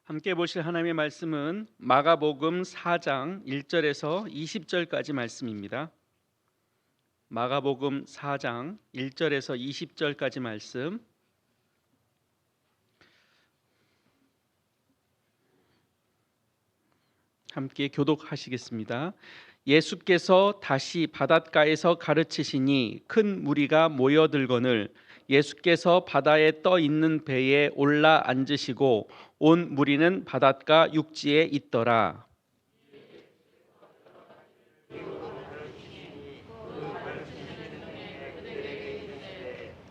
함께 보실 하나님의 말씀은 마가복음 4장 1절에서 20절까지 말씀입니다. 마가복음 4장 1절에서 20절까지 말씀. 함께 교독하시겠습니다. 예수께서 다시 바닷가에서 가르치시니 큰 무리가 모여들거늘 예수께서 바다에 떠 있는 배에 올라 앉으시고 온 무리는 바닷가 육지에 있더라.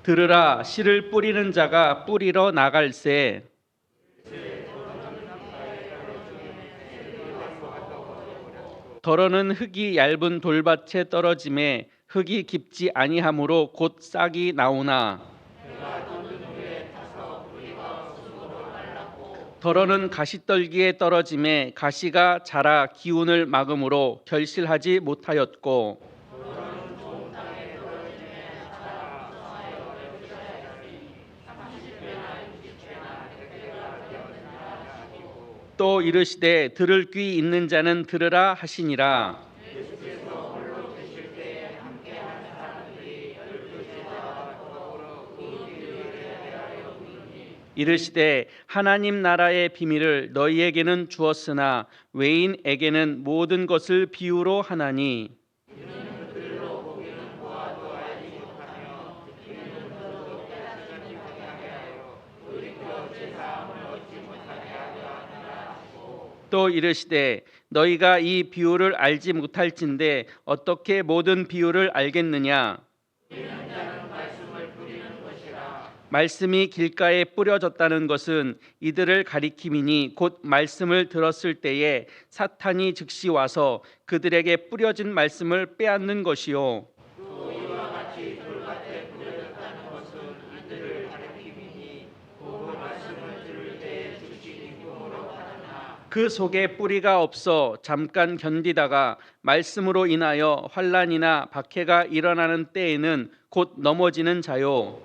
들으라, 씨를 뿌리는 자가 뿌리러 나갈새 더러는 흙이 얇은 돌밭에 떨어짐에 흙이 깊지 아니하므로 곧 싹이 나오나 더러는 가시떨기에 떨어짐에 가시가 자라 기운을 막음으로 결실하지 못하였고 또 이르시되 들을 귀 있는 자는 들으라 하시니라. 이르시되 하나님 나라의 비밀을 너희에게는 주었으나 외인에게는 모든 것을 비유로 하나니 또 이르시되 너희가 이 비유를 알지 못할진대 어떻게 모든 비유를 알겠느냐. 말씀이 길가에 뿌려졌다는 것은 이들을 가리킴이니 곧 말씀을 들었을 때에 사탄이 즉시 와서 그들에게 뿌려진 말씀을 빼앗는 것이요 그 속에 뿌리가 없어 잠깐 견디다가 말씀으로 인하여 환난이나 박해가 일어나는 때에는 곧 넘어지는 자요.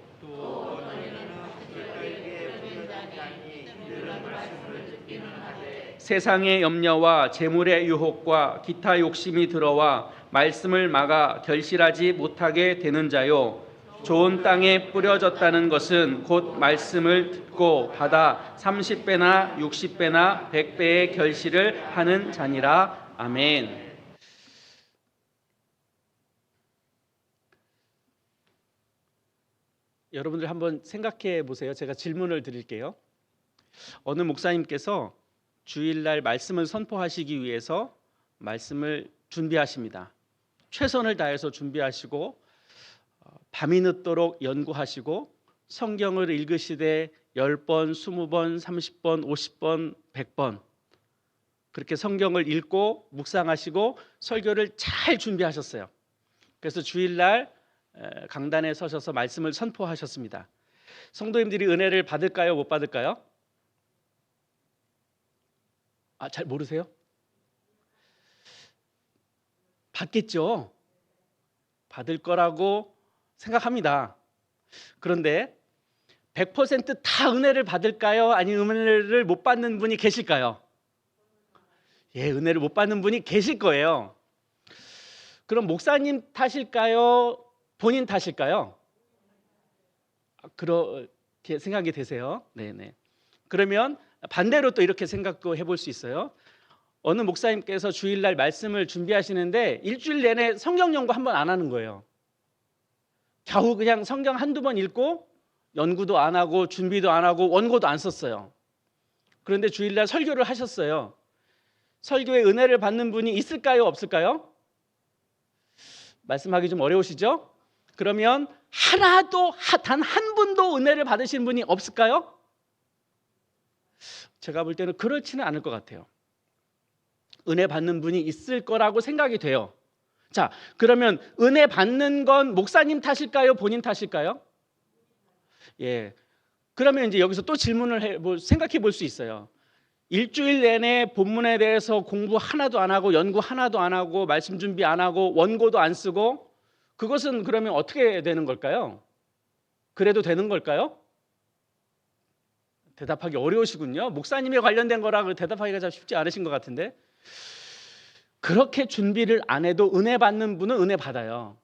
세상의 염려와 재물의 유혹과 기타 욕심이 들어와 말씀을 막아 결실하지 못하게 되는 자요. 좋은 땅에 뿌려졌다는 것은 곧 말씀을 듣고 받아 30배나 60배나 100배의 결실을 하는 자니라. 아멘. 여러분들 한번 생각해 보세요. 제가 질문을 드릴게요. 어느 목사님께서 주일날 말씀을 선포하시기 위해서 말씀을 준비하십니다. 최선을 다해서 준비하시고 밤이 늦도록 연구하시고 성경을 읽으시되 10번, 20번, 30번, 50번, 100번 그렇게 성경을 읽고 묵상하시고 설교를 잘 준비하셨어요. 그래서 주일날 강단에 서셔서 말씀을 선포하셨습니다. 성도님들이 은혜를 받을까요? 못 받을까요? 잘 모르세요? 받겠죠. 받을 거라고 생각합니다. 그런데 100%다 은혜를 받을까요? 아니면 은혜를 못 받는 분이 계실까요? 예, 은혜를 못 받는 분이 계실 거예요. 그럼 목사님 탓일까요? 본인 탓일까요? 그렇게 생각이 되세요? 네네. 그러면 반대로 또 이렇게 생각도 해볼 수 있어요. 어느 목사님께서 주일날 말씀을 준비하시는데 일주일 내내 성경 연구 한 번 안 하는 거예요. 겨우 그냥 성경 한두 번 읽고 연구도 안 하고 준비도 안 하고 원고도 안 썼어요. 그런데 주일날 설교를 하셨어요. 설교에 은혜를 받는 분이 있을까요? 없을까요? 말씀하기 좀 어려우시죠? 그러면 하나도 단 한 분도 은혜를 받으신 분이 없을까요? 제가 볼 때는 그렇지는 않을 것 같아요. 은혜 받는 분이 있을 거라고 생각이 돼요. 자, 그러면 은혜 받는 건 목사님 탓일까요? 본인 탓일까요? 예. 그러면 이제 여기서 또 질문을 생각해 볼 수 있어요. 일주일 내내 본문에 대해서 공부 하나도 안 하고 연구 하나도 안 하고 말씀 준비 안 하고 원고도 안 쓰고 그것은 그러면 어떻게 되는 걸까요? 그래도 되는 걸까요? 대답하기 어려우시군요. 목사님에 관련된 거라 대답하기가 참 쉽지 않으신 것 같은데, 그렇게 준비를 안 해도 은혜 받는 분은 은혜 받아요.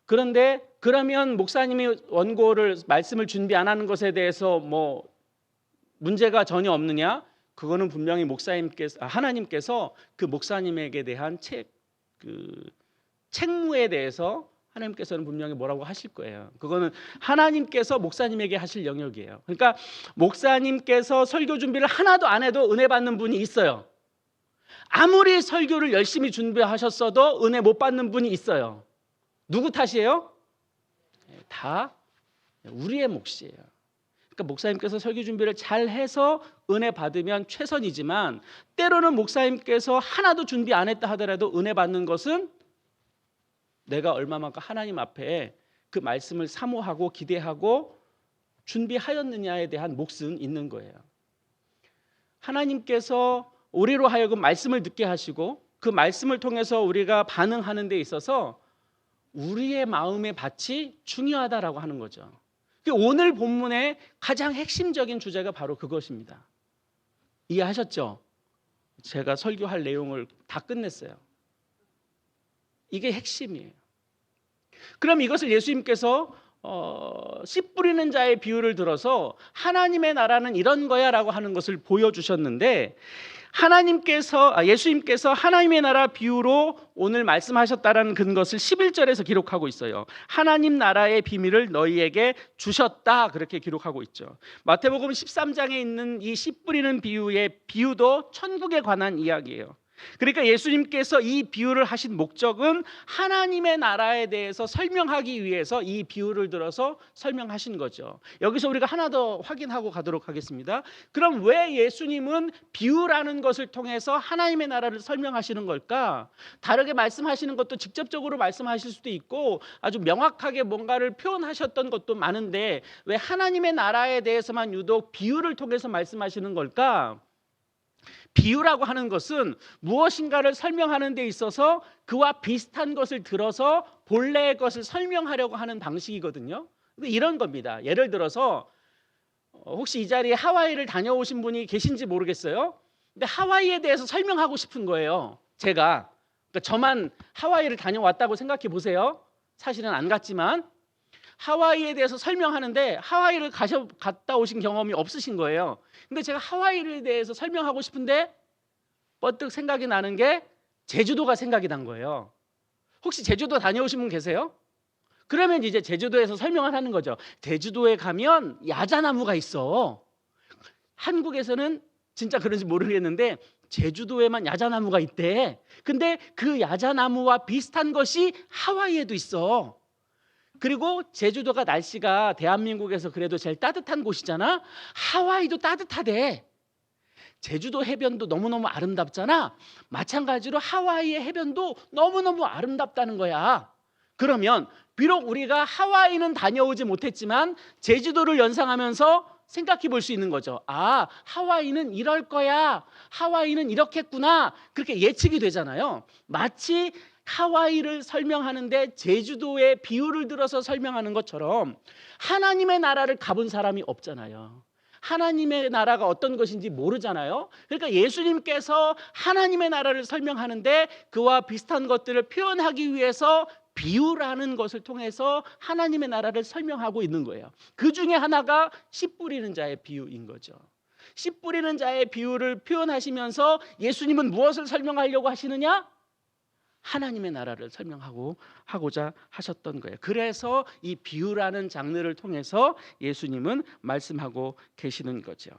그런데 그러면 목사님이 원고를 말씀을 준비 안 하는 것에 대해서 뭐 문제가 전혀 없느냐? 그거는 분명히 하나님께서 그 목사님에게 대한 책무에 대해서 하나님께서는 분명히 뭐라고 하실 거예요. 그거는 하나님께서 목사님에게 하실 영역이에요. 그러니까 목사님께서 설교 준비를 하나도 안 해도 은혜 받는 분이 있어요. 아무리 설교를 열심히 준비하셨어도 은혜 못 받는 분이 있어요. 누구 탓이에요? 다 우리의 몫이에요. 그러니까 목사님께서 설교 준비를 잘 해서 은혜 받으면 최선이지만, 때로는 목사님께서 하나도 준비 안 했다 하더라도 은혜 받는 것은 내가 얼마만큼 하나님 앞에 그 말씀을 사모하고 기대하고 준비하였느냐에 대한 몫은 있는 거예요. 하나님께서 우리로 하여금 말씀을 듣게 하시고 그 말씀을 통해서 우리가 반응하는 데 있어서 우리의 마음의 밭이 중요하다라고 하는 거죠. 오늘 본문의 가장 핵심적인 주제가 바로 그것입니다. 이해하셨죠? 제가 설교할 내용을 다 끝냈어요. 이게 핵심이에요. 그럼 이것을 예수님께서 씨 뿌리는 자의 비유를 들어서 하나님의 나라는 이런 거야 라고 하는 것을 보여주셨는데, 예수님께서 하나님의 나라 비유로 오늘 말씀하셨다라는 그것을 11절에서 기록하고 있어요. 하나님 나라의 비밀을 너희에게 주셨다, 그렇게 기록하고 있죠. 마태복음 13장에 있는 이 씨 뿌리는 비유의 비유도 천국에 관한 이야기예요. 그러니까 예수님께서 이 비유를 하신 목적은 하나님의 나라에 대해서 설명하기 위해서 이 비유를 들어서 설명하신 거죠. 여기서 우리가 하나 더 확인하고 가도록 하겠습니다. 그럼 왜 예수님은 비유라는 것을 통해서 하나님의 나라를 설명하시는 걸까? 다르게 말씀하시는 것도 직접적으로 말씀하실 수도 있고 아주 명확하게 뭔가를 표현하셨던 것도 많은데, 왜 하나님의 나라에 대해서만 유독 비유를 통해서 말씀하시는 걸까? 비유라고 하는 것은 무엇인가를 설명하는 데 있어서 그와 비슷한 것을 들어서 본래의 것을 설명하려고 하는 방식이거든요. 이런 겁니다. 예를 들어서 혹시 이 자리에 하와이를 다녀오신 분이 계신지 모르겠어요. 근데 하와이에 대해서 설명하고 싶은 거예요. 제가. 그러니까 저만 하와이를 다녀왔다고 생각해 보세요. 사실은 안 갔지만 하와이에 대해서 설명하는데 하와이를 갔다 오신 경험이 없으신 거예요. 근데 제가 하와이에 대해서 설명하고 싶은데 번뜩 생각이 나는 게 제주도가 생각이 난 거예요. 혹시 제주도 다녀오신 분 계세요? 그러면 이제 제주도에서 설명을 하는 거죠. 제주도에 가면 야자나무가 있어. 한국에서는 진짜 그런지 모르겠는데 제주도에만 야자나무가 있대. 근데 그 야자나무와 비슷한 것이 하와이에도 있어. 그리고 제주도가 날씨가 대한민국에서 그래도 제일 따뜻한 곳이잖아. 하와이도 따뜻하대. 제주도 해변도 너무너무 아름답잖아. 마찬가지로 하와이의 해변도 너무너무 아름답다는 거야. 그러면 비록 우리가 하와이는 다녀오지 못했지만 제주도를 연상하면서 생각해 볼 수 있는 거죠. 아, 하와이는 이럴 거야. 하와이는 이렇겠구나. 그렇게 예측이 되잖아요. 마치 하와이를 설명하는데 제주도의 비유를 들어서 설명하는 것처럼 하나님의 나라를 가본 사람이 없잖아요. 하나님의 나라가 어떤 것인지 모르잖아요. 그러니까 예수님께서 하나님의 나라를 설명하는데 그와 비슷한 것들을 표현하기 위해서 비유라는 것을 통해서 하나님의 나라를 설명하고 있는 거예요. 그 중에 하나가 씨 뿌리는 자의 비유인 거죠. 씨 뿌리는 자의 비유를 표현하시면서 예수님은 무엇을 설명하려고 하시느냐? 하나님의 나라를 설명하고자 하셨던 거예요. 그래서 이 비유라는 장르를 통해서 예수님은 말씀하고 계시는 거죠.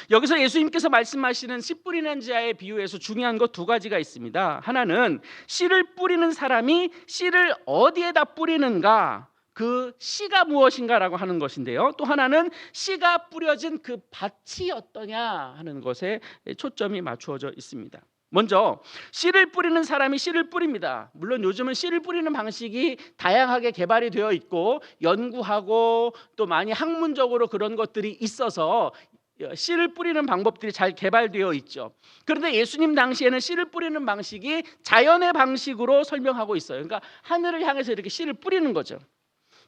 여기서 예수님께서 말씀하시는 씨 뿌리는 자의 비유에서 중요한 것 두 가지가 있습니다. 하나는 씨를 뿌리는 사람이 씨를 어디에다 뿌리는가, 그 씨가 무엇인가라고 하는 것인데요. 또 하나는 씨가 뿌려진 그 밭이 어떠냐 하는 것에 초점이 맞추어져 있습니다. 먼저 씨를 뿌리는 사람이 씨를 뿌립니다. 물론 요즘은 씨를 뿌리는 방식이 다양하게 개발이 되어 있고 연구하고 또 많이 학문적으로 그런 것들이 있어서 씨를 뿌리는 방법들이 잘 개발되어 있죠. 그런데 예수님 당시에는 씨를 뿌리는 방식이 자연의 방식으로 설명하고 있어요. 그러니까 하늘을 향해서 이렇게 씨를 뿌리는 거죠.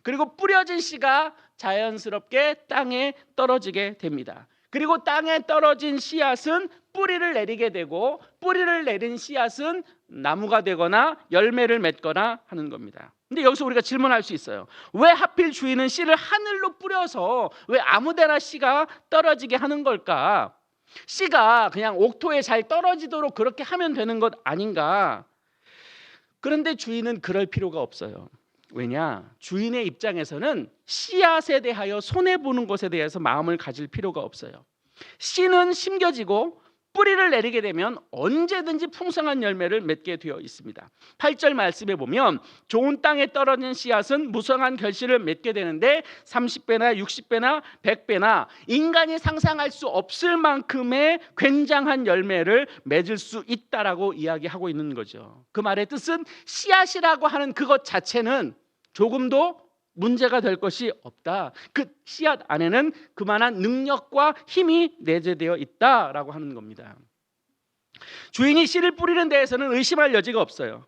그리고 뿌려진 씨가 자연스럽게 땅에 떨어지게 됩니다. 그리고 땅에 떨어진 씨앗은 뿌리를 내리게 되고 뿌리를 내린 씨앗은 나무가 되거나 열매를 맺거나 하는 겁니다. 근데 여기서 우리가 질문할 수 있어요. 왜 하필 주인은 씨를 하늘로 뿌려서 왜 아무데나 씨가 떨어지게 하는 걸까? 씨가 그냥 옥토에 잘 떨어지도록 그렇게 하면 되는 것 아닌가? 그런데 주인은 그럴 필요가 없어요. 왜냐? 주인의 입장에서는 씨앗에 대하여 손해보는 것에 대해서 마음을 가질 필요가 없어요. 씨는 심겨지고 뿌리를 내리게 되면 언제든지 풍성한 열매를 맺게 되어 있습니다. 8절 말씀에 보면 좋은 땅에 떨어진 씨앗은 무성한 결실을 맺게 되는데 30배나 60배나 100배나 인간이 상상할 수 없을 만큼의 굉장한 열매를 맺을 수 있다라고 이야기하고 있는 거죠. 그 말의 뜻은 씨앗이라고 하는 그것 자체는 조금도 문제가 될 것이 없다. 그 씨앗 안에는 그만한 능력과 힘이 내재되어 있다라고 하는 겁니다. 주인이 씨를 뿌리는 데에서는 의심할 여지가 없어요.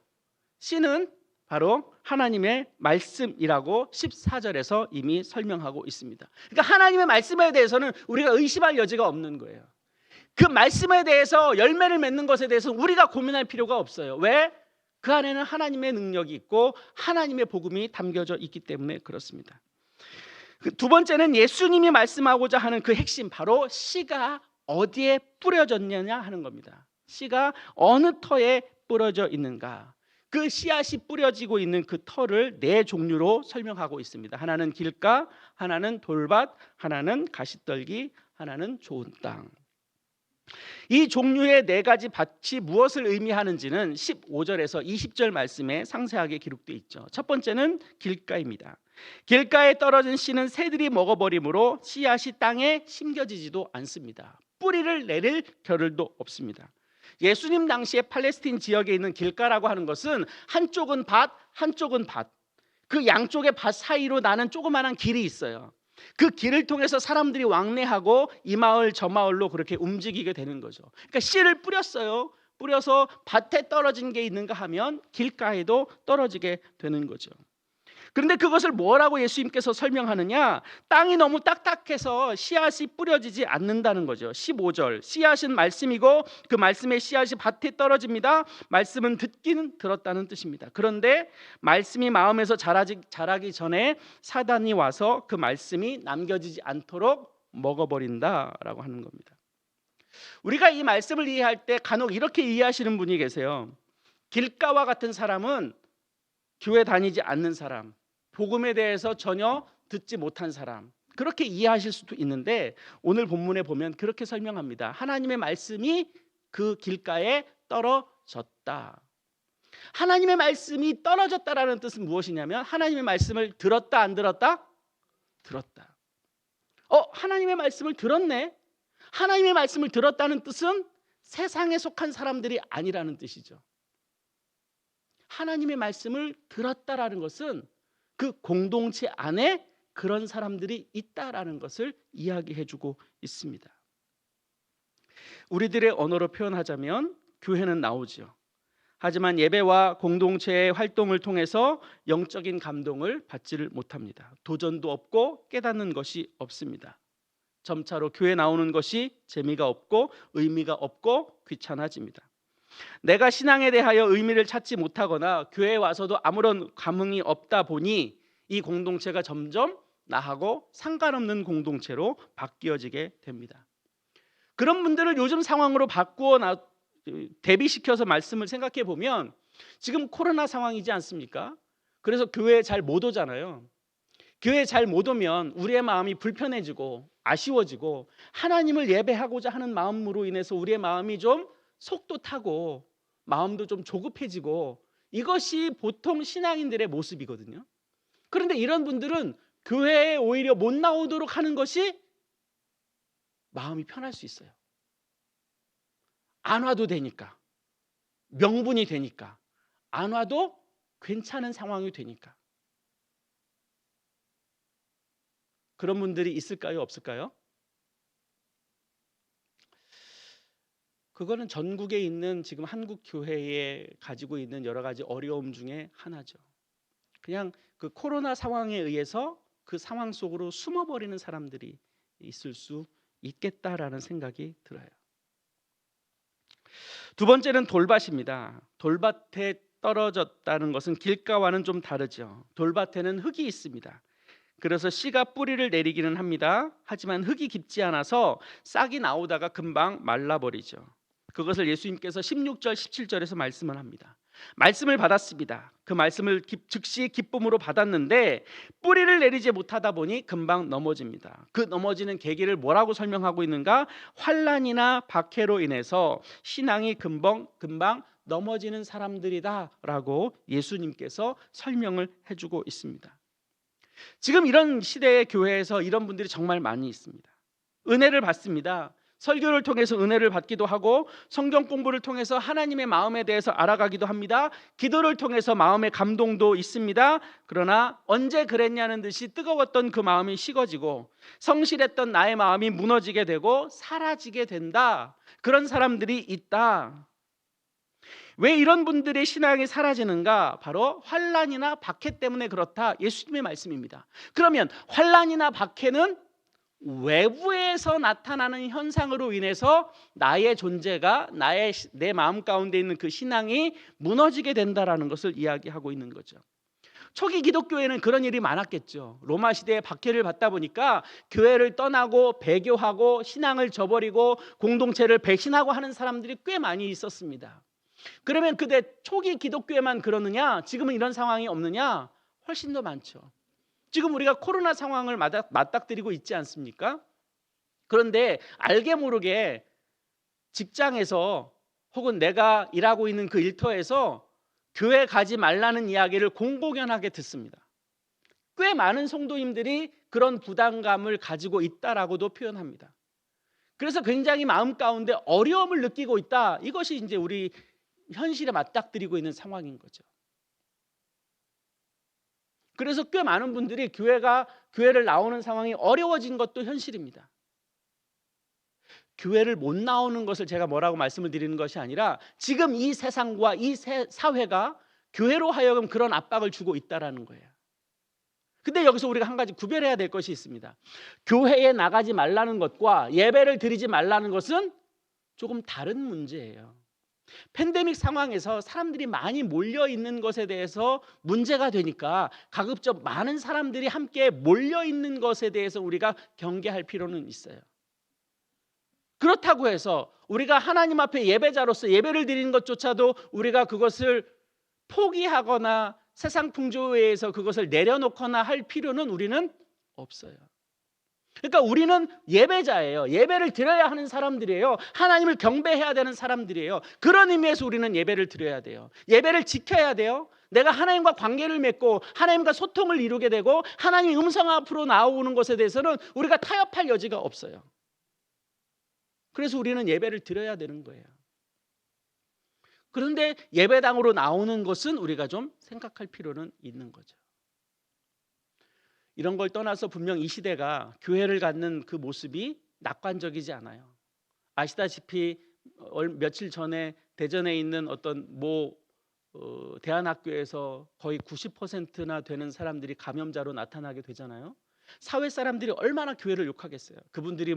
씨는 바로 하나님의 말씀이라고 14절에서 이미 설명하고 있습니다. 그러니까 하나님의 말씀에 대해서는 우리가 의심할 여지가 없는 거예요. 그 말씀에 대해서 열매를 맺는 것에 대해서 우리가 고민할 필요가 없어요. 왜? 그 안에는 하나님의 능력이 있고 하나님의 복음이 담겨져 있기 때문에 그렇습니다. 두 번째는 예수님이 말씀하고자 하는 그 핵심, 바로 씨가 어디에 뿌려졌느냐 하는 겁니다. 씨가 어느 터에 뿌려져 있는가. 그 씨앗이 뿌려지고 있는 그 터를 네 종류로 설명하고 있습니다. 하나는 길가, 하나는 돌밭, 하나는 가시떨기, 하나는 좋은 땅. 이 종류의 네 가지 밭이 무엇을 의미하는지는 15절에서 20절 말씀에 상세하게 기록되어 있죠. 첫 번째는 길가입니다. 길가에 떨어진 씨는 새들이 먹어버리므로 씨앗이 땅에 심겨지지도 않습니다. 뿌리를 내릴 겨를도 없습니다. 예수님 당시에 팔레스틴 지역에 있는 길가라고 하는 것은 한쪽은 밭, 한쪽은 밭. 그 양쪽의 밭 사이로 나는 조그마한 길이 있어요. 그 길을 통해서 사람들이 왕래하고 이 마을 저 마을로 그렇게 움직이게 되는 거죠. 그러니까 씨를 뿌렸어요. 뿌려서 밭에 떨어진 게 있는가 하면 길가에도 떨어지게 되는 거죠. 그런데 그것을 뭐라고 예수님께서 설명하느냐? 땅이 너무 딱딱해서 씨앗이 뿌려지지 않는다는 거죠. 15절, 씨앗은 말씀이고 그 말씀의 씨앗이 밭에 떨어집니다. 말씀은 듣기는 들었다는 뜻입니다. 그런데 말씀이 마음에서 자라기 전에 사단이 와서 그 말씀이 남겨지지 않도록 먹어버린다라고 하는 겁니다. 우리가 이 말씀을 이해할 때 간혹 이렇게 이해하시는 분이 계세요. 길가와 같은 사람은 교회 다니지 않는 사람, 복음에 대해서 전혀 듣지 못한 사람, 그렇게 이해하실 수도 있는데 오늘 본문에 보면 그렇게 설명합니다. 하나님의 말씀이 그 길가에 떨어졌다. 하나님의 말씀이 떨어졌다라는 뜻은 무엇이냐면 하나님의 말씀을 들었다 안 들었다? 들었다. 하나님의 말씀을 들었네. 하나님의 말씀을 들었다는 뜻은 세상에 속한 사람들이 아니라는 뜻이죠. 하나님의 말씀을 들었다라는 것은 그 공동체 안에 그런 사람들이 있다라는 것을 이야기해주고 있습니다. 우리들의 언어로 표현하자면 교회는 나오죠. 하지만 예배와 공동체의 활동을 통해서 영적인 감동을 받지를 못합니다. 도전도 없고 깨닫는 것이 없습니다. 점차로 교회 나오는 것이 재미가 없고 의미가 없고 귀찮아집니다. 내가 신앙에 대하여 의미를 찾지 못하거나 교회에 와서도 아무런 감흥이 없다 보니 이 공동체가 점점 나하고 상관없는 공동체로 바뀌어지게 됩니다. 그런 분들을 요즘 상황으로 대비시켜서 말씀을 생각해 보면 지금 코로나 상황이지 않습니까? 그래서 교회에 잘 못 오잖아요. 교회에 잘 못 오면 우리의 마음이 불편해지고 아쉬워지고 하나님을 예배하고자 하는 마음으로 인해서 우리의 마음이 좀 속도 타고 마음도 좀 조급해지고 이것이 보통 신앙인들의 모습이거든요. 그런데 이런 분들은 교회에 오히려 못 나오도록 하는 것이 마음이 편할 수 있어요. 안 와도 되니까, 명분이 되니까, 안 와도 괜찮은 상황이 되니까. 그런 분들이 있을까요? 없을까요? 그거는 전국에 있는 지금 한국 교회에 가지고 있는 여러 가지 어려움 중에 하나죠. 그냥 그 코로나 상황에 의해서 그 상황 속으로 숨어버리는 사람들이 있을 수 있겠다라는 생각이 들어요. 두 번째는 돌밭입니다. 돌밭에 떨어졌다는 것은 길가와는 좀 다르죠. 돌밭에는 흙이 있습니다. 그래서 씨가 뿌리를 내리기는 합니다. 하지만 흙이 깊지 않아서 싹이 나오다가 금방 말라버리죠. 그것을 예수님께서 16절 17절에서 말씀을 합니다. 말씀을 받았습니다. 그 말씀을 즉시 기쁨으로 받았는데 뿌리를 내리지 못하다 보니 금방 넘어집니다. 그 넘어지는 계기를 뭐라고 설명하고 있는가? 환난이나 박해로 인해서 신앙이 금방 넘어지는 사람들이다라고 예수님께서 설명을 해주고 있습니다. 지금 이런 시대의 교회에서 이런 분들이 정말 많이 있습니다. 은혜를 받습니다. 설교를 통해서 은혜를 받기도 하고 성경 공부를 통해서 하나님의 마음에 대해서 알아가기도 합니다. 기도를 통해서 마음의 감동도 있습니다. 그러나 언제 그랬냐는 듯이 뜨거웠던 그 마음이 식어지고 성실했던 나의 마음이 무너지게 되고 사라지게 된다. 그런 사람들이 있다. 왜 이런 분들의 신앙이 사라지는가? 바로 환난이나 박해 때문에 그렇다. 예수님의 말씀입니다. 그러면 환난이나 박해는 외부에서 나타나는 현상으로 인해서 나의 존재가 내 마음 가운데 있는 그 신앙이 무너지게 된다라는 것을 이야기하고 있는 거죠. 초기 기독교에는 그런 일이 많았겠죠. 로마 시대에 박해를 받다 보니까 교회를 떠나고 배교하고 신앙을 저버리고 공동체를 배신하고 하는 사람들이 꽤 많이 있었습니다. 그러면 그때 초기 기독교에만 그러느냐? 지금은 이런 상황이 없느냐? 훨씬 더 많죠. 지금 우리가 코로나 상황을 맞닥뜨리고 있지 않습니까? 그런데 알게 모르게 직장에서 혹은 내가 일하고 있는 그 일터에서 교회 가지 말라는 이야기를 공공연하게 듣습니다. 꽤 많은 성도님들이 그런 부담감을 가지고 있다라고도 표현합니다. 그래서 굉장히 마음 가운데 어려움을 느끼고 있다. 이것이 이제 우리 현실에 맞닥뜨리고 있는 상황인 거죠. 그래서 꽤 많은 분들이 교회를 나오는 상황이 어려워진 것도 현실입니다. 교회를 못 나오는 것을 제가 뭐라고 말씀을 드리는 것이 아니라 지금 이 세상과 이 사회가 교회로 하여금 그런 압박을 주고 있다라는 거예요. 근데 여기서 우리가 한 가지 구별해야 될 것이 있습니다. 교회에 나가지 말라는 것과 예배를 드리지 말라는 것은 조금 다른 문제예요. 팬데믹 상황에서 사람들이 많이 몰려 있는 것에 대해서 문제가 되니까 가급적 많은 사람들이 함께 몰려 있는 것에 대해서 우리가 경계할 필요는 있어요. 그렇다고 해서 우리가 하나님 앞에 예배자로서 예배를 드리는 것조차도 우리가 그것을 포기하거나 세상 풍조에 의해서 그것을 내려놓거나 할 필요는 우리는 없어요. 그러니까 우리는 예배자예요. 예배를 드려야 하는 사람들이에요. 하나님을 경배해야 되는 사람들이에요. 그런 의미에서 우리는 예배를 드려야 돼요. 예배를 지켜야 돼요. 내가 하나님과 관계를 맺고 하나님과 소통을 이루게 되고 하나님의 음성 앞으로 나오는 것에 대해서는 우리가 타협할 여지가 없어요. 그래서 우리는 예배를 드려야 되는 거예요. 그런데 예배당으로 나오는 것은 우리가 좀 생각할 필요는 있는 거죠. 이런 걸 떠나서 분명 이 시대가 교회를 갖는 그 모습이 낙관적이지 않아요. 아시다시피 며칠 전에 대전에 있는 어떤 대안학교에서 거의 90%나 되는 사람들이 감염자로 나타나게 되잖아요. 사회 사람들이 얼마나 교회를 욕하겠어요. 그분들이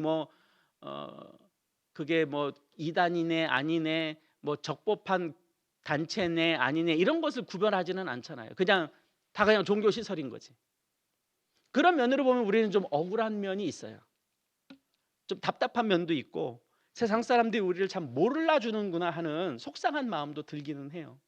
그게 이단이네 아니네 적법한 단체네 아니네 이런 것을 구별하지는 않잖아요. 그냥 종교 시설인 거지. 그런 면으로 보면 우리는 좀 억울한 면이 있어요. 좀 답답한 면도 있고 세상 사람들이 우리를 참 몰라주는구나 하는 속상한 마음도 들기는 해요.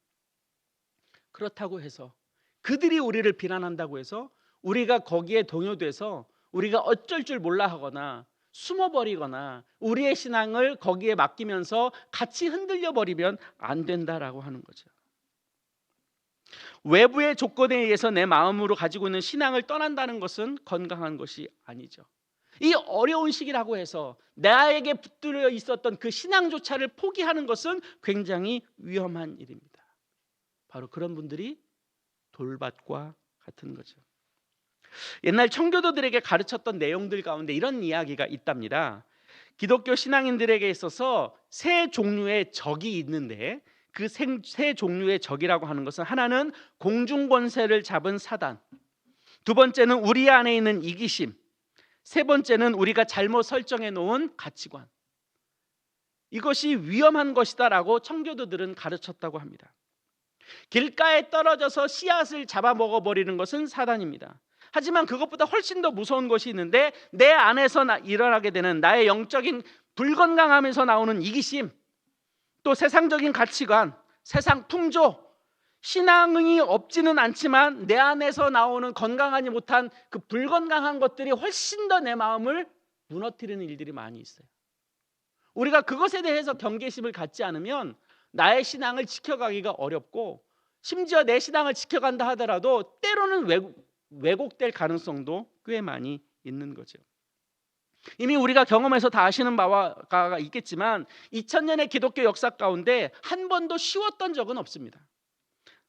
그렇다고 해서 그들이 우리를 비난한다고 해서 우리가 거기에 동요돼서 우리가 어쩔 줄 몰라 하거나 숨어버리거나 우리의 신앙을 거기에 맡기면서 같이 흔들려 버리면 안 된다라고 하는 거죠. 외부의 조건에 의해서 내 마음으로 가지고 있는 신앙을 떠난다는 것은 건강한 것이 아니죠. 이 어려운 시기라고 해서 나에게 붙들려 있었던 그 신앙조차를 포기하는 것은 굉장히 위험한 일입니다. 바로 그런 분들이 돌밭과 같은 거죠. 옛날 청교도들에게 가르쳤던 내용들 가운데 이런 이야기가 있답니다. 기독교 신앙인들에게 있어서 세 종류의 적이 있는데 그 세 종류의 적이라고 하는 것은 하나는 공중권세를 잡은 사단, 두 번째는 우리 안에 있는 이기심. 세 번째는 우리가 잘못 설정해 놓은 가치관. 이것이 위험한 것이다라고 청교도들은 가르쳤다고 합니다. 길가에 떨어져서 씨앗을 잡아먹어 버리는 것은 사단입니다. 하지만 그것보다 훨씬 더 무서운 것이 있는데, 내 안에서 일어나게 되는 나의 영적인 불건강함에서 나오는 이기심, 또 세상적인 가치관, 세상 풍조, 신앙이 없지는 않지만 내 안에서 나오는 건강하지 못한 그 불건강한 것들이 훨씬 더 내 마음을 무너뜨리는 일들이 많이 있어요. 우리가 그것에 대해서 경계심을 갖지 않으면 나의 신앙을 지켜가기가 어렵고, 심지어 내 신앙을 지켜간다 하더라도 때로는 왜곡될 가능성도 꽤 많이 있는 거죠. 이미 우리가 경험해서 다 아시는 바가 있겠지만 2000년의 기독교 역사 가운데 한 번도 쉬웠던 적은 없습니다.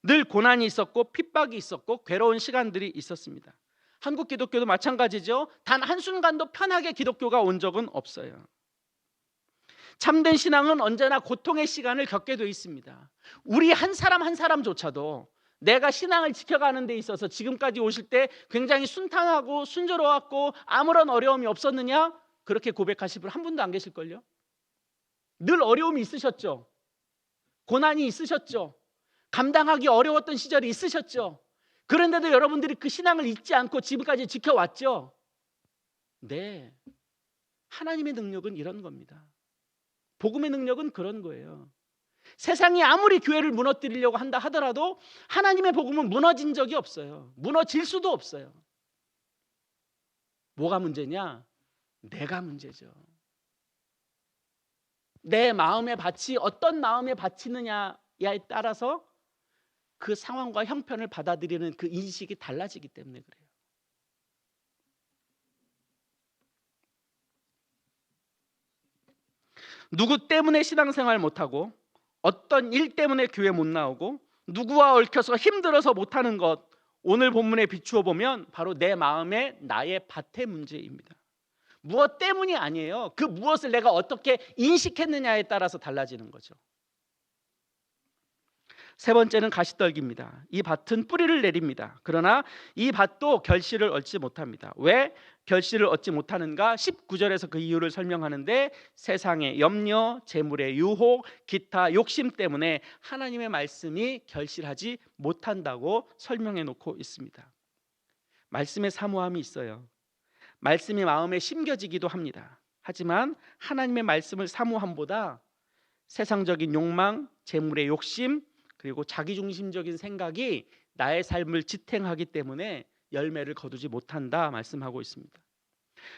늘 고난이 있었고 핍박이 있었고 괴로운 시간들이 있었습니다. 한국 기독교도 마찬가지죠. 단 한순간도 편하게 기독교가 온 적은 없어요. 참된 신앙은 언제나 고통의 시간을 겪게 돼 있습니다. 우리 한 사람 한 사람조차도 내가 신앙을 지켜가는 데 있어서 지금까지 오실 때 굉장히 순탄하고 순조로웠고 아무런 어려움이 없었느냐? 그렇게 고백하실 분 한 분도 안 계실걸요? 늘 어려움이 있으셨죠? 고난이 있으셨죠? 감당하기 어려웠던 시절이 있으셨죠? 그런데도 여러분들이 그 신앙을 잊지 않고 지금까지 지켜왔죠? 네, 하나님의 능력은 이런 겁니다. 복음의 능력은 그런 거예요. 세상이 아무리 교회를 무너뜨리려고 한다 하더라도 하나님의 복음은 무너진 적이 없어요. 무너질 수도 없어요. 뭐가 문제냐? 내가 문제죠. 내 마음의 밭이 어떤 마음에 바치느냐에 따라서 그 상황과 형편을 받아들이는 그 인식이 달라지기 때문에 그래요. 누구 때문에 신앙생활 못하고, 어떤 일 때문에 교회 못 나오고, 누구와 얽혀서 힘들어서 못하는 것, 오늘 본문에 비추어 보면 바로 내 마음의 나의 밭의 문제입니다. 무엇 때문이 아니에요. 그 무엇을 내가 어떻게 인식했느냐에 따라서 달라지는 거죠. 세 번째는 가시떨기입니다. 이 밭은 뿌리를 내립니다. 그러나 이 밭도 결실을 얻지 못합니다. 왜 결실을 얻지 못하는가? 19절에서 그 이유를 설명하는데, 세상의 염려, 재물의 유혹, 기타 욕심 때문에 하나님의 말씀이 결실하지 못한다고 설명해 놓고 있습니다. 말씀에 사모함이 있어요. 말씀이 마음에 심겨지기도 합니다. 하지만 하나님의 말씀을 사모함보다 세상적인 욕망, 재물의 욕심, 그리고 자기중심적인 생각이 나의 삶을 지탱하기 때문에 열매를 거두지 못한다 말씀하고 있습니다.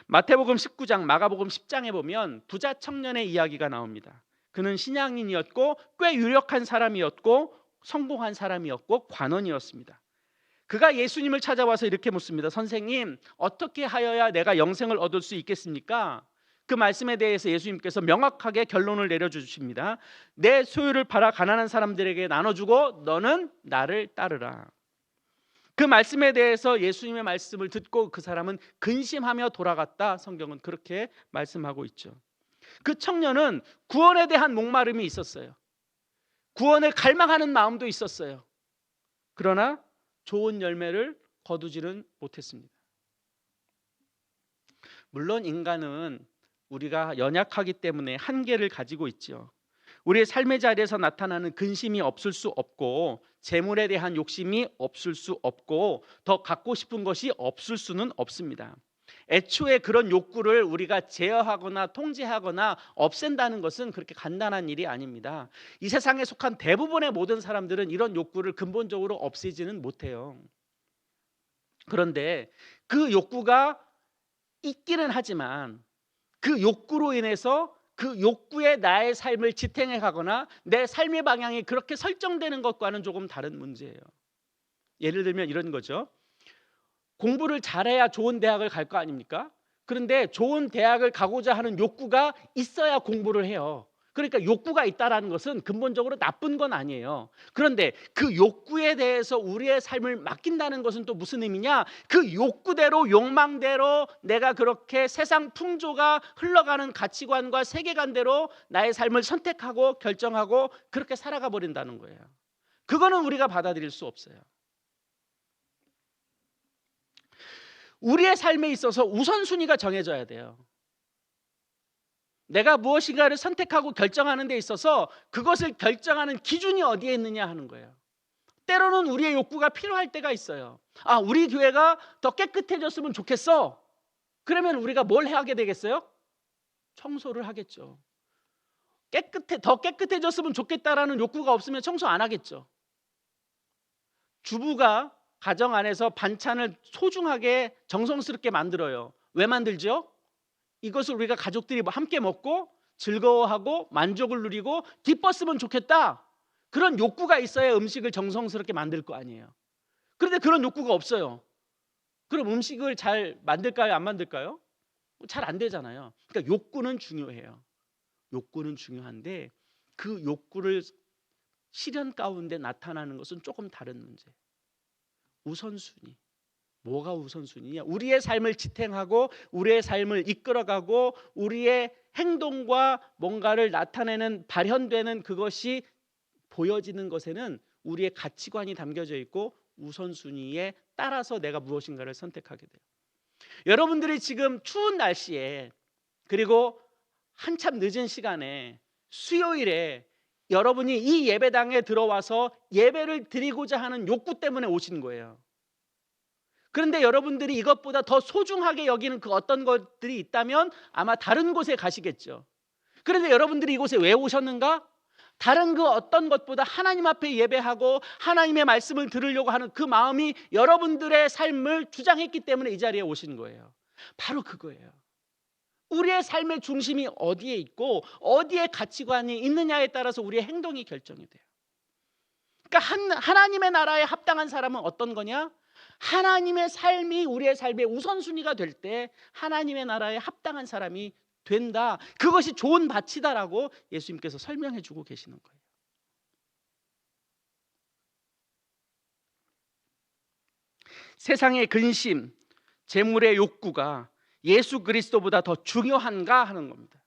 마태복음 19장, 마가복음 10장에 보면 부자 청년의 이야기가 나옵니다. 그는 신앙인이었고 꽤 유력한 사람이었고 성공한 사람이었고 관원이었습니다. 그가 예수님을 찾아와서 이렇게 묻습니다. 선생님, 어떻게 하여야 내가 영생을 얻을 수 있겠습니까? 그 말씀에 대해서 예수님께서 명확하게 결론을 내려주십니다. 내 소유를 팔아 가난한 사람들에게 나눠주고 너는 나를 따르라. 그 말씀에 대해서 예수님의 말씀을 듣고 그 사람은 근심하며 돌아갔다. 성경은 그렇게 말씀하고 있죠. 그 청년은 구원에 대한 목마름이 있었어요. 구원을 갈망하는 마음도 있었어요. 그러나 좋은 열매를 거두지는 못했습니다. 물론 인간은 우리가 연약하기 때문에 한계를 가지고 있죠. 우리의 삶의 자리에서 나타나는 근심이 없을 수 없고, 재물에 대한 욕심이 없을 수 없고, 더 갖고 싶은 것이 없을 수는 없습니다. 애초에 그런 욕구를 우리가 제어하거나 통제하거나 없앤다는 것은 그렇게 간단한 일이 아닙니다. 이 세상에 속한 대부분의 모든 사람들은 이런 욕구를 근본적으로 없애지는 못해요. 그런데 그 욕구가 있기는 하지만 그 욕구로 인해서 그 욕구에 나의 삶을 지탱해 가거나 내 삶의 방향이 그렇게 설정되는 것과는 조금 다른 문제예요. 예를 들면 이런 거죠. 공부를 잘해야 좋은 대학을 갈 거 아닙니까? 그런데 좋은 대학을 가고자 하는 욕구가 있어야 공부를 해요. 그러니까 욕구가 있다라는 것은 근본적으로 나쁜 건 아니에요. 그런데 그 욕구에 대해서 우리의 삶을 맡긴다는 것은 또 무슨 의미냐? 그 욕구대로, 욕망대로 내가 그렇게 세상 풍조가 흘러가는 가치관과 세계관대로 나의 삶을 선택하고 결정하고 그렇게 살아가 버린다는 거예요. 그거는 우리가 받아들일 수 없어요. 우리의 삶에 있어서 우선순위가 정해져야 돼요. 내가 무엇인가를 선택하고 결정하는 데 있어서 그것을 결정하는 기준이 어디에 있느냐 하는 거예요. 때로는 우리의 욕구가 필요할 때가 있어요. 우리 교회가 더 깨끗해졌으면 좋겠어. 그러면 우리가 뭘 하게 되겠어요? 청소를 하겠죠. 더 깨끗해졌으면 좋겠다라는 욕구가 없으면 청소 안 하겠죠. 주부가 가정 안에서 반찬을 소중하게 정성스럽게 만들어요. 왜 만들죠? 이것을 우리가 가족들이 함께 먹고 즐거워하고 만족을 누리고 기뻤으면 좋겠다. 그런 욕구가 있어야 음식을 정성스럽게 만들 거 아니에요. 그런데 그런 욕구가 없어요. 그럼 음식을 잘 만들까요? 안 만들까요? 잘 안 되잖아요. 그러니까 욕구는 중요해요. 욕구는 중요한데 그 욕구를 실현 가운데 나타나는 것은 조금 다른 문제. 우선순위. 뭐가 우선순위냐? 우리의 삶을 지탱하고 우리의 삶을 이끌어가고 우리의 행동과 뭔가를 나타내는 발현되는 그것이 보여지는 것에는 우리의 가치관이 담겨져 있고 우선순위에 따라서 내가 무엇인가를 선택하게 돼요. 여러분들이 지금 추운 날씨에 그리고 한참 늦은 시간에 수요일에 여러분이 이 예배당에 들어와서 예배를 드리고자 하는 욕구 때문에 오신 거예요. 그런데 여러분들이 이것보다 더 소중하게 여기는 그 어떤 것들이 있다면 아마 다른 곳에 가시겠죠. 그런데 여러분들이 이곳에 왜 오셨는가? 다른 그 어떤 것보다 하나님 앞에 예배하고 하나님의 말씀을 들으려고 하는 그 마음이 여러분들의 삶을 주장했기 때문에 이 자리에 오신 거예요. 바로 그거예요. 우리의 삶의 중심이 어디에 있고 어디에 가치관이 있느냐에 따라서 우리의 행동이 결정이 돼요. 그러니까 하나님의 나라에 합당한 사람은 어떤 거냐? 하나님의 삶이 우리의 삶의 우선순위가 될 때 하나님의 나라에 합당한 사람이 된다. 그것이 좋은 밭이다라고 예수님께서 설명해 주고 계시는 거예요. 세상의 근심, 재물의 욕구가 예수 그리스도보다 더 중요한가 하는 겁니다.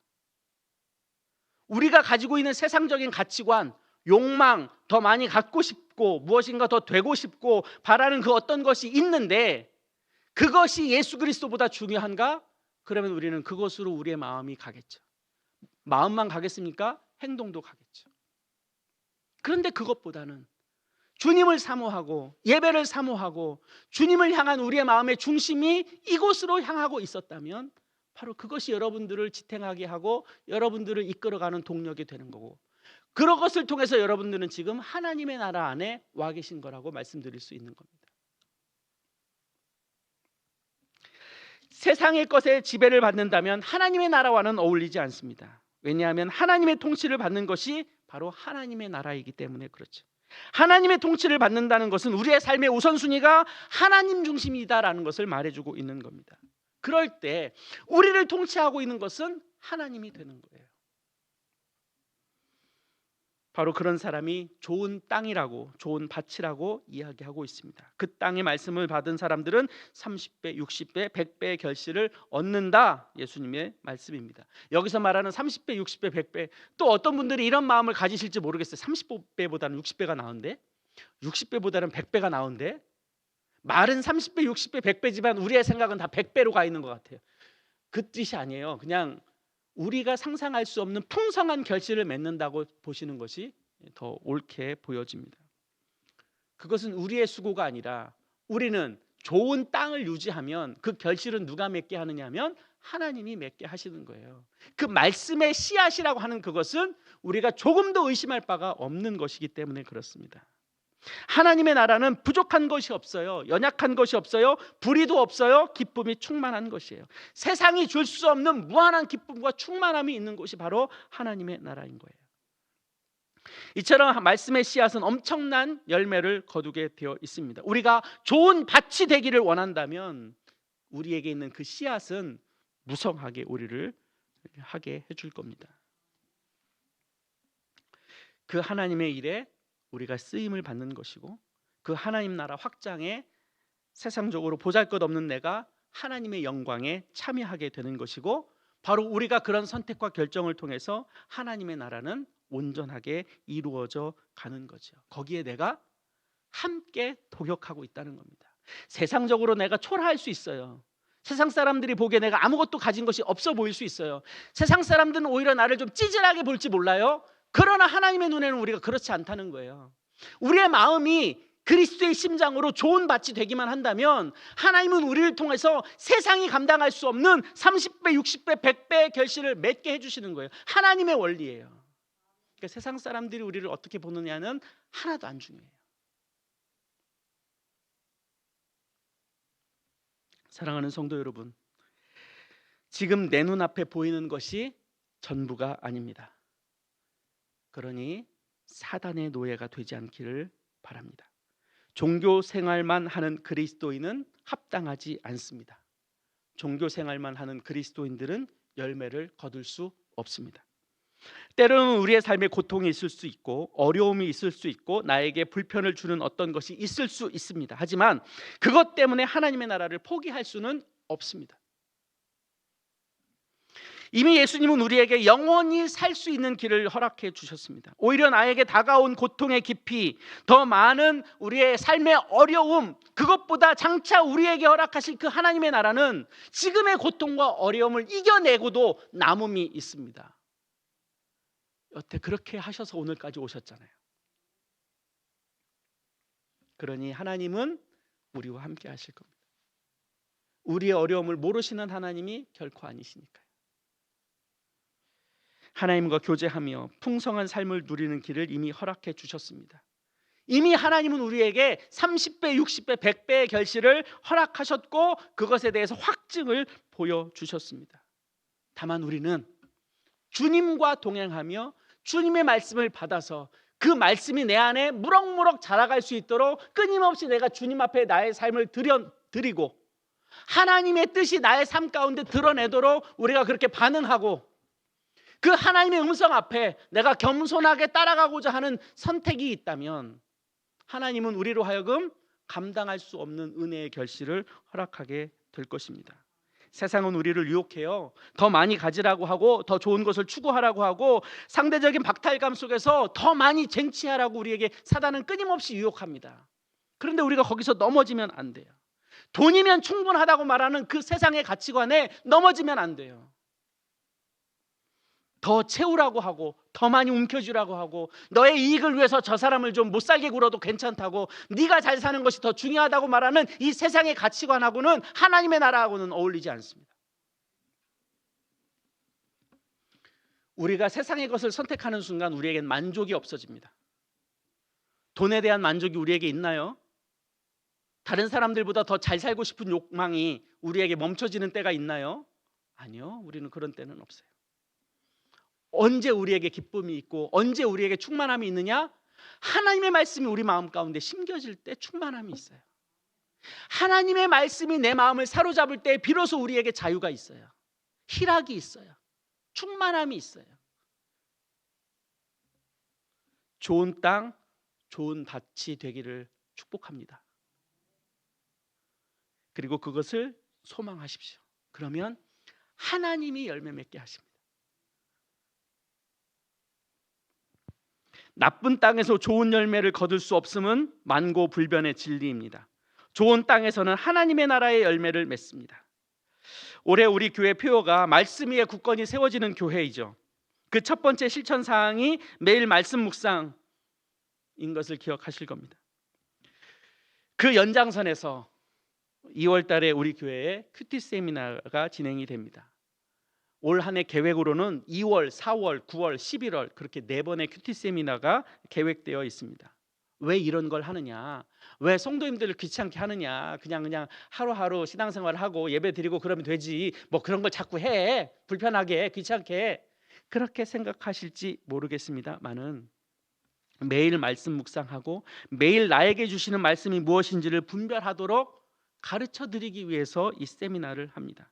우리가 가지고 있는 세상적인 가치관, 욕망, 더 많이 갖고 싶고 무엇인가 더 되고 싶고 바라는 그 어떤 것이 있는데 그것이 예수 그리스도보다 중요한가? 그러면 우리는 그것으로 우리의 마음이 가겠죠. 마음만 가겠습니까? 행동도 가겠죠. 그런데 그것보다는 주님을 사모하고 예배를 사모하고 주님을 향한 우리의 마음의 중심이 이곳으로 향하고 있었다면 바로 그것이 여러분들을 지탱하게 하고 여러분들을 이끌어가는 동력이 되는 거고 그런 것을 통해서 여러분들은 지금 하나님의 나라 안에 와 계신 거라고 말씀드릴 수 있는 겁니다. 세상의 것에 지배를 받는다면 하나님의 나라와는 어울리지 않습니다. 왜냐하면 하나님의 통치를 받는 것이 바로 하나님의 나라이기 때문에 그렇죠. 하나님의 통치를 받는다는 것은 우리의 삶의 우선순위가 하나님 중심이다라는 것을 말해주고 있는 겁니다. 그럴 때 우리를 통치하고 있는 것은 하나님이 되는 거예요. 바로 그런 사람이 좋은 땅이라고 좋은 밭이라고 이야기하고 있습니다. 그 땅의 말씀을 받은 사람들은 30배, 60배, 100배의 결실을 얻는다. 예수님의 말씀입니다. 여기서 말하는 30배, 60배, 100배 또 어떤 분들이 이런 마음을 가지실지 모르겠어요. 30배보다는 60배가 나은데 60배보다는 100배가 나은데 말은 30배, 60배, 100배지만 우리의 생각은 다 100배로 가 있는 것 같아요. 그 뜻이 아니에요. 그냥 우리가 상상할 수 없는 풍성한 결실을 맺는다고 보시는 것이 더 옳게 보여집니다. 그것은 우리의 수고가 아니라 우리는 좋은 땅을 유지하면 그 결실은 누가 맺게 하느냐 하면 하나님이 맺게 하시는 거예요. 그 말씀의 씨앗이라고 하는 그것은 우리가 조금도 의심할 바가 없는 것이기 때문에 그렇습니다. 하나님의 나라는 부족한 것이 없어요. 연약한 것이 없어요. 불의도 없어요. 기쁨이 충만한 것이에요. 세상이 줄 수 없는 무한한 기쁨과 충만함이 있는 곳이 바로 하나님의 나라인 거예요. 이처럼 말씀의 씨앗은 엄청난 열매를 거두게 되어 있습니다. 우리가 좋은 밭이 되기를 원한다면 우리에게 있는 그 씨앗은 무성하게 우리를 하게 해줄 겁니다. 그 하나님의 일에 우리가 쓰임을 받는 것이고 그 하나님 나라 확장에 세상적으로 보잘것없는 내가 하나님의 영광에 참여하게 되는 것이고 바로 우리가 그런 선택과 결정을 통해서 하나님의 나라는 온전하게 이루어져 가는 거죠. 거기에 내가 함께 동역하고 있다는 겁니다. 세상적으로 내가 초라할 수 있어요. 세상 사람들이 보기에 내가 아무것도 가진 것이 없어 보일 수 있어요. 세상 사람들은 오히려 나를 좀 찌질하게 볼지 몰라요. 그러나 하나님의 눈에는 우리가 그렇지 않다는 거예요. 우리의 마음이 그리스도의 심장으로 좋은 밭이 되기만 한다면 하나님은 우리를 통해서 세상이 감당할 수 없는 30배, 60배, 100배의 결실을 맺게 해주시는 거예요. 하나님의 원리예요. 그러니까 세상 사람들이 우리를 어떻게 보느냐는 하나도 안 중요해요. 사랑하는 성도 여러분, 지금 내 눈앞에 보이는 것이 전부가 아닙니다. 그러니 사단의 노예가 되지 않기를 바랍니다. 종교 생활만 하는 그리스도인은 합당하지 않습니다. 종교 생활만 하는 그리스도인들은 열매를 거둘 수 없습니다. 때로는 우리의 삶에 고통이 있을 수 있고 어려움이 있을 수 있고 나에게 불편을 주는 어떤 것이 있을 수 있습니다. 하지만 그것 때문에 하나님의 나라를 포기할 수는 없습니다. 이미 예수님은 우리에게 영원히 살 수 있는 길을 허락해 주셨습니다. 오히려 나에게 다가온 고통의 깊이, 더 많은 우리의 삶의 어려움, 그것보다 장차 우리에게 허락하실 그 하나님의 나라는 지금의 고통과 어려움을 이겨내고도 남음이 있습니다. 여태 그렇게 하셔서 오늘까지 오셨잖아요. 그러니 하나님은 우리와 함께 하실 겁니다. 우리의 어려움을 모르시는 하나님이 결코 아니시니까요. 하나님과 교제하며 풍성한 삶을 누리는 길을 이미 허락해 주셨습니다. 이미 하나님은 우리에게 30배, 60배, 100배의 결실을 허락하셨고 그것에 대해서 확증을 보여주셨습니다. 다만 우리는 주님과 동행하며 주님의 말씀을 받아서 그 말씀이 내 안에 무럭무럭 자라갈 수 있도록 끊임없이 내가 주님 앞에 나의 삶을 드리고 하나님의 뜻이 나의 삶 가운데 드러내도록 우리가 그렇게 반응하고 그 하나님의 음성 앞에 내가 겸손하게 따라가고자 하는 선택이 있다면 하나님은 우리로 하여금 감당할 수 없는 은혜의 결실을 허락하게 될 것입니다. 세상은 우리를 유혹해요. 더 많이 가지라고 하고 더 좋은 것을 추구하라고 하고 상대적인 박탈감 속에서 더 많이 쟁취하라고 우리에게 사단은 끊임없이 유혹합니다. 그런데 우리가 거기서 넘어지면 안 돼요. 돈이면 충분하다고 말하는 그 세상의 가치관에 넘어지면 안 돼요. 더 채우라고 하고 더 많이 움켜쥐라고 하고 너의 이익을 위해서 저 사람을 좀 못 살게 굴어도 괜찮다고 네가 잘 사는 것이 더 중요하다고 말하는 이 세상의 가치관하고는 하나님의 나라하고는 어울리지 않습니다. 우리가 세상의 것을 선택하는 순간 우리에겐 만족이 없어집니다. 돈에 대한 만족이 우리에게 있나요? 다른 사람들보다 더 잘 살고 싶은 욕망이 우리에게 멈춰지는 때가 있나요? 아니요, 우리는 그런 때는 없어요. 언제 우리에게 기쁨이 있고 언제 우리에게 충만함이 있느냐? 하나님의 말씀이 우리 마음 가운데 심겨질 때 충만함이 있어요. 하나님의 말씀이 내 마음을 사로잡을 때 비로소 우리에게 자유가 있어요. 희락이 있어요. 충만함이 있어요. 좋은 땅, 좋은 밭이 되기를 축복합니다. 그리고 그것을 소망하십시오. 그러면 하나님이 열매 맺게 하십니다. 나쁜 땅에서 좋은 열매를 거둘 수 없음은 만고불변의 진리입니다. 좋은 땅에서는 하나님의 나라의 열매를 맺습니다. 올해 우리 교회 표어가 말씀 위에 굳건히 세워지는 교회이죠. 그 첫 번째 실천 사항이 매일 말씀 묵상인 것을 기억하실 겁니다. 그 연장선에서 2월 달에 우리 교회에 큐티 세미나가 진행이 됩니다. 올 한 해 계획으로는 2월, 4월, 9월, 11월 그렇게 4번의 큐티 세미나가 계획되어 있습니다. 왜 이런 걸 하느냐? 왜 성도님들을 귀찮게 하느냐? 그냥 하루하루 신앙생활을 하고 예배 드리고 그러면 되지. 뭐 그런 걸 자꾸 해. 불편하게, 귀찮게. 그렇게 생각하실지 모르겠습니다만은 매일 말씀 묵상하고 매일 나에게 주시는 말씀이 무엇인지를 분별하도록 가르쳐 드리기 위해서 이 세미나를 합니다.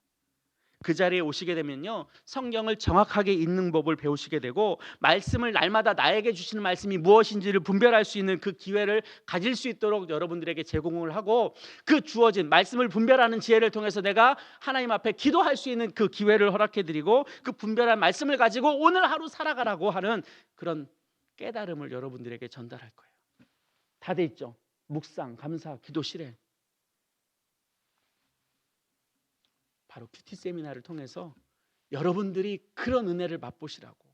그 자리에 오시게 되면요, 성경을 정확하게 읽는 법을 배우시게 되고 말씀을 날마다 나에게 주시는 말씀이 무엇인지를 분별할 수 있는 그 기회를 가질 수 있도록 여러분들에게 제공을 하고 그 주어진 말씀을 분별하는 지혜를 통해서 내가 하나님 앞에 기도할 수 있는 그 기회를 허락해 드리고 그 분별한 말씀을 가지고 오늘 하루 살아가라고 하는 그런 깨달음을 여러분들에게 전달할 거예요. 다 돼 있죠. 묵상, 감사, 기도, 실행. 바로 큐티 세미나를 통해서 여러분들이 그런 은혜를 맛보시라고,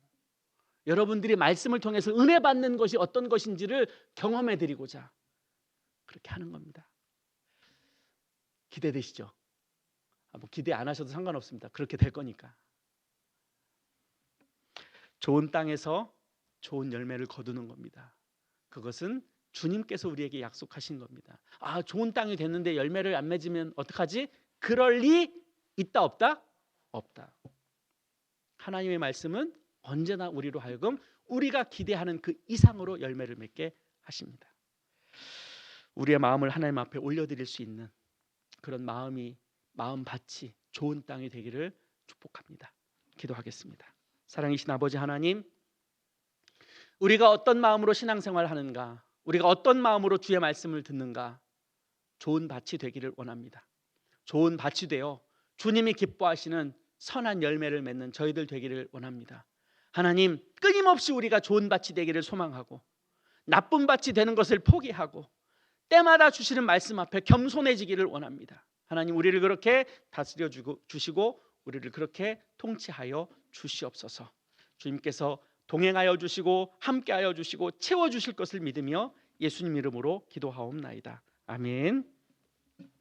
여러분들이 말씀을 통해서 은혜 받는 것이 어떤 것인지를 경험해 드리고자 그렇게 하는 겁니다. 기대되시죠? 뭐 기대 안 하셔도 상관없습니다. 그렇게 될 거니까. 좋은 땅에서 좋은 열매를 거두는 겁니다. 그것은 주님께서 우리에게 약속하신 겁니다. 아, 좋은 땅이 됐는데 열매를 안 맺으면 어떡하지? 그럴 리 있다 없다? 없다. 하나님의 말씀은 언제나 우리로 하여금 우리가 기대하는 그 이상으로 열매를 맺게 하십니다. 우리의 마음을 하나님 앞에 올려드릴 수 있는 그런 마음밭이 좋은 땅이 되기를 축복합니다. 기도하겠습니다. 사랑이신 아버지 하나님, 우리가 어떤 마음으로 신앙생활을 하는가, 우리가 어떤 마음으로 주의 말씀을 듣는가, 좋은 밭이 되기를 원합니다. 좋은 밭이 되어 주님이 기뻐하시는 선한 열매를 맺는 저희들 되기를 원합니다. 하나님, 끊임없이 우리가 좋은 밭이 되기를 소망하고 나쁜 밭이 되는 것을 포기하고 때마다 주시는 말씀 앞에 겸손해지기를 원합니다. 하나님, 우리를 그렇게 다스려 주시고 우리를 그렇게 통치하여 주시옵소서. 주님께서 동행하여 주시고 함께하여 주시고 채워주실 것을 믿으며 예수님 이름으로 기도하옵나이다. 아멘.